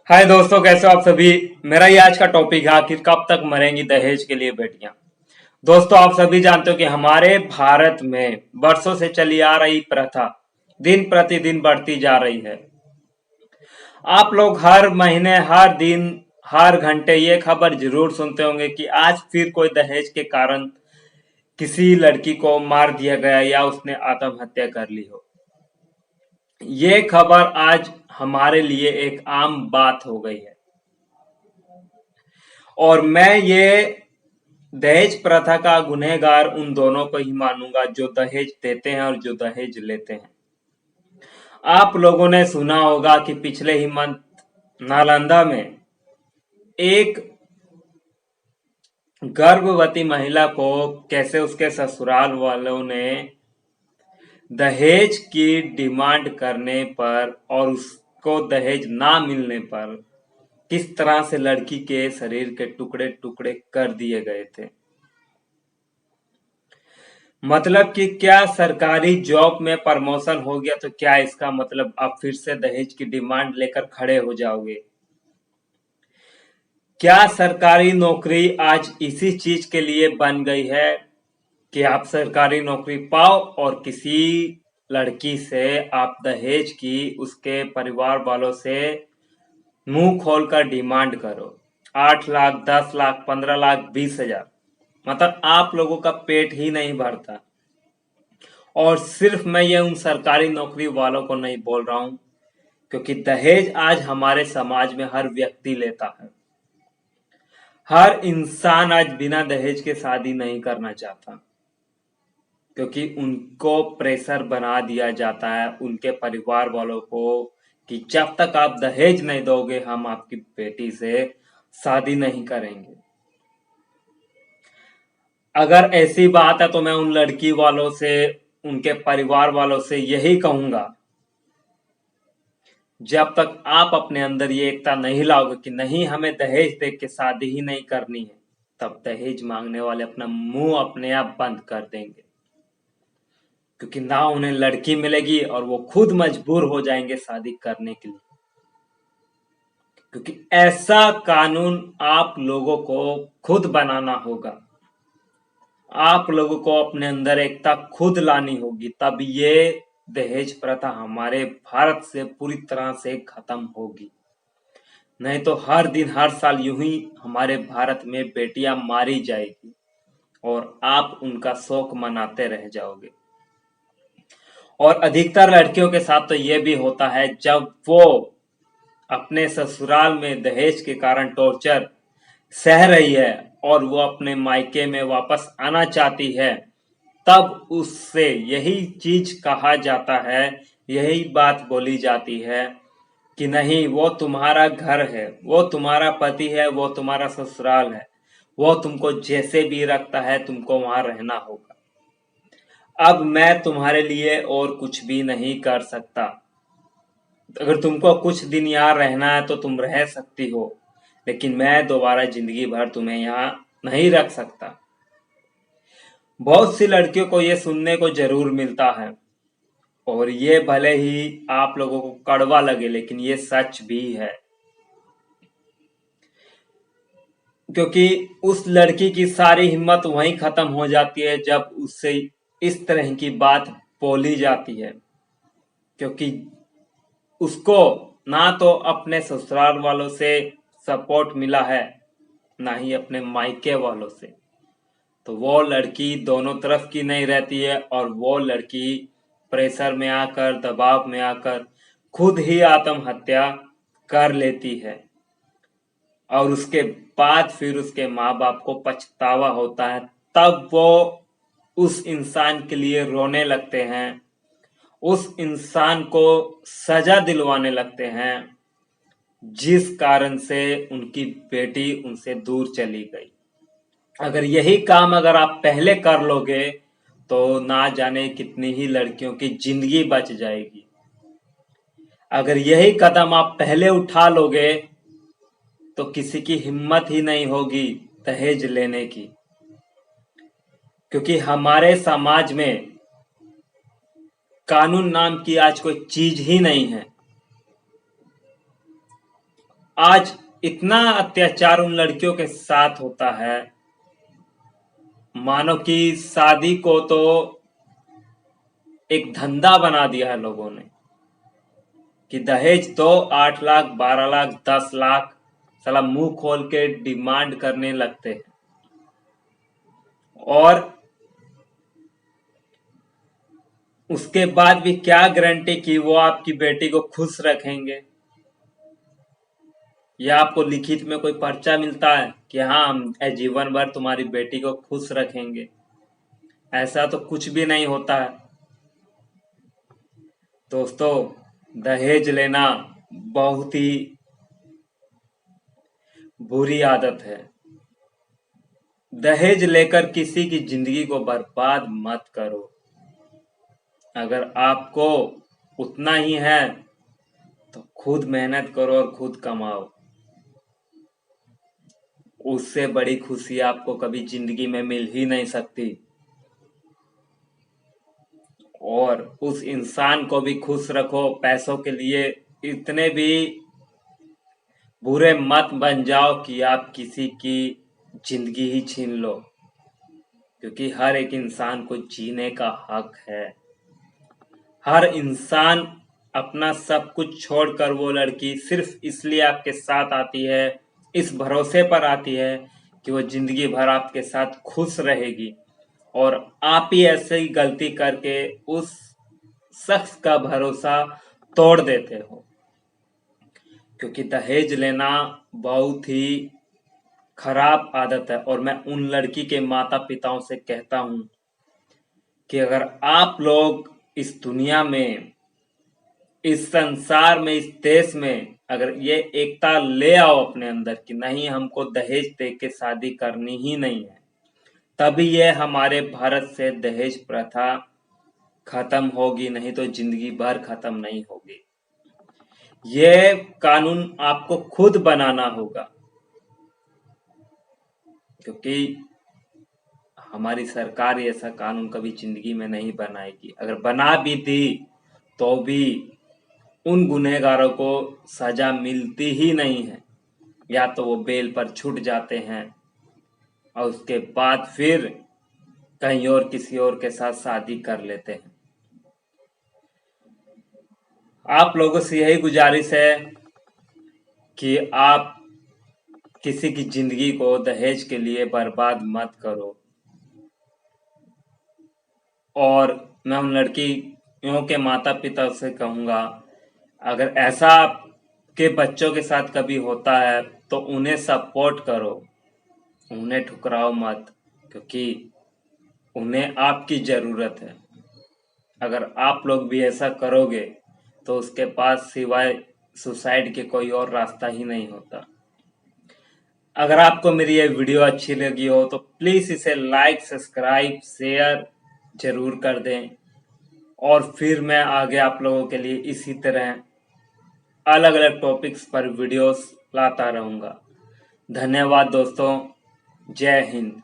हाय दोस्तों, कैसे हो आप सभी। मेरा ये आज का टॉपिक है, आखिर कब तक मरेंगी दहेज के लिए बेटियां। दोस्तों, आप सभी जानते हो कि हमारे भारत में वर्षों से चली आ रही प्रथा दिन प्रतिदिन बढ़ती जा रही है। आप लोग हर महीने, हर दिन, हर घंटे ये खबर जरूर सुनते होंगे कि आज फिर कोई दहेज के कारण किसी लड़की को मार दिया गया या उसने आत्महत्या कर ली हो। ये खबर आज हमारे लिए एक आम बात हो गई है और मैं ये दहेज प्रथा का गुनहगार उन दोनों को ही मानूंगा जो दहेज देते हैं और जो दहेज लेते हैं। आप लोगों ने सुना होगा कि पिछले ही मंथ नालंदा में एक गर्भवती महिला को कैसे उसके ससुराल वालों ने दहेज की डिमांड करने पर और उसको दहेज ना मिलने पर किस तरह से लड़की के शरीर के टुकड़े टुकड़े कर दिए गए थे। मतलब कि क्या सरकारी जॉब में प्रमोशन हो गया तो क्या इसका मतलब आप फिर से दहेज की डिमांड लेकर खड़े हो जाओगे। क्या सरकारी नौकरी आज इसी चीज के लिए बन गई है कि आप सरकारी नौकरी पाओ और किसी लड़की से आप दहेज की उसके परिवार वालों से मुंह खोलकर डिमांड करो। 8 लाख, 10 लाख, 15 लाख, 20 हजार, मतलब आप लोगों का पेट ही नहीं भरता। और सिर्फ मैं ये उन सरकारी नौकरी वालों को नहीं बोल रहा हूं, क्योंकि दहेज आज हमारे समाज में हर व्यक्ति लेता है। हर इंसान आज बिना दहेज के शादी नहीं करना चाहता, क्योंकि उनको प्रेशर बना दिया जाता है उनके परिवार वालों को कि जब तक आप दहेज नहीं दोगे हम आपकी बेटी से शादी नहीं करेंगे। अगर ऐसी बात है तो मैं उन लड़की वालों से, उनके परिवार वालों से यही कहूंगा, जब तक आप अपने अंदर ये एकता नहीं लाओगे कि नहीं हमें दहेज दे के शादी ही नहीं करनी है, तब दहेज मांगने वाले अपना मुंह अपने आप बंद कर देंगे। क्योंकि ना उन्हें लड़की मिलेगी और वो खुद मजबूर हो जाएंगे शादी करने के लिए। क्योंकि ऐसा कानून आप लोगों को खुद बनाना होगा। आप लोगों को अपने अंदर एकता खुद लानी होगी, तब ये दहेज प्रथा हमारे भारत से पूरी तरह से खत्म होगी। नहीं तो हर दिन, हर साल यूं ही हमारे भारत में बेटियां मारी जाएगी और आप उनका शोक मनाते रह जाओगे। और अधिकतर लड़कियों के साथ तो ये भी होता है, जब वो अपने ससुराल में दहेज के कारण टॉर्चर सह रही है और वो अपने मायके में वापस आना चाहती है, तब उससे यही चीज कहा जाता है, यही बात बोली जाती है कि नहीं, वो तुम्हारा घर है, वो तुम्हारा पति है, वो तुम्हारा ससुराल है, वो तुमको जैसे भी रखता है तुमको वहां रहना होगा। अब मैं तुम्हारे लिए और कुछ भी नहीं कर सकता। अगर तुमको कुछ दिन यहाँ रहना है तो तुम रह सकती हो, लेकिन मैं दोबारा जिंदगी भर तुम्हें यहाँ नहीं रख सकता। बहुत सी लड़कियों को ये सुनने को जरूर मिलता है और ये भले ही आप लोगों को कड़वा लगे, लेकिन ये सच भी है। क्योंकि उस लड़की की सारी हिम्मत वहीं खत्म हो जाती है जब उससे इस तरह की बात बोली जाती है। क्योंकि उसको ना तो अपने ससुराल वालों से सपोर्ट मिला है, ना ही अपने मायके वालों से। तो वो लड़की दोनों तरफ की नहीं रहती है और वो लड़की प्रेशर में आकर, दबाव में आकर खुद ही आत्महत्या कर लेती है। और उसके बाद फिर उसके माँ बाप को पछतावा होता है, तब वो उस इंसान के लिए रोने लगते हैं, उस इंसान को सजा दिलवाने लगते हैं जिस कारण से उनकी बेटी उनसे दूर चली गई। अगर यही काम अगर आप पहले कर लोगे तो ना जाने कितनी ही लड़कियों की जिंदगी बच जाएगी। अगर यही कदम आप पहले उठा लोगे तो किसी की हिम्मत ही नहीं होगी दहेज लेने की। क्योंकि हमारे समाज में कानून नाम की आज कोई चीज ही नहीं है। आज इतना अत्याचार उन लड़कियों के साथ होता है, मानो कि शादी को तो एक धंधा बना दिया है लोगों ने कि दहेज दो, 8 लाख, 12 लाख, 10 लाख, साला मुंह खोल के डिमांड करने लगते हैं। और उसके बाद भी क्या गारंटी कि वो आपकी बेटी को खुश रखेंगे, या आपको लिखित में कोई पर्चा मिलता है कि हाँ हम जीवन भर तुम्हारी बेटी को खुश रखेंगे? ऐसा तो कुछ भी नहीं होता है। दोस्तों, दहेज लेना बहुत ही बुरी आदत है। दहेज लेकर किसी की जिंदगी को बर्बाद मत करो। अगर आपको उतना ही है तो खुद मेहनत करो और खुद कमाओ। उससे बड़ी खुशी आपको कभी जिंदगी में मिल ही नहीं सकती। और उस इंसान को भी खुश रखो। पैसों के लिए इतने भी बुरे मत बन जाओ कि आप किसी की जिंदगी ही छीन लो, क्योंकि हर एक इंसान को जीने का हक है। हर इंसान अपना सब कुछ छोड़कर वो लड़की सिर्फ इसलिए आपके साथ आती है, इस भरोसे पर आती है कि वो जिंदगी भर आपके साथ खुश रहेगी, और आप ही ऐसे ही गलती करके उस शख्स का भरोसा तोड़ देते हो। क्योंकि दहेज लेना बहुत ही खराब आदत है। और मैं उन लड़की के माता पिताओं से कहता हूं कि अगर आप लोग इस दुनिया में, इस संसार में, इस देश में अगर ये एकता ले आओ अपने अंदर कि नहीं हमको दहेज दे के शादी करनी ही नहीं है, तभी ये हमारे भारत से दहेज प्रथा खत्म होगी, नहीं तो जिंदगी भर खत्म नहीं होगी। ये कानून आपको खुद बनाना होगा, क्योंकि हमारी सरकार ऐसा कानून कभी जिंदगी में नहीं बनाएगी। अगर बना भी दी तो भी उन गुनहगारों को सजा मिलती ही नहीं है, या तो वो बेल पर छूट जाते हैं और उसके बाद फिर कहीं और किसी और के साथ शादी कर लेते हैं। आप लोगों से यही गुजारिश है कि आप किसी की जिंदगी को दहेज के लिए बर्बाद मत करो। और मैं उन लड़कियों के माता पिता से कहूंगा, अगर ऐसा आपके बच्चों के साथ कभी होता है तो उन्हें सपोर्ट करो, उन्हें ठुकराओ मत, क्योंकि उन्हें आपकी जरूरत है। अगर आप लोग भी ऐसा करोगे तो उसके पास सिवाय सुसाइड के कोई और रास्ता ही नहीं होता। अगर आपको मेरी ये वीडियो अच्छी लगी हो तो प्लीज इसे लाइक, सब्सक्राइब, शेयर जरूर कर दें। और फिर मैं आगे आप लोगों के लिए इसी तरह अलग अलग टॉपिक्स पर वीडियोस लाता रहूंगा। धन्यवाद दोस्तों। जय हिंद।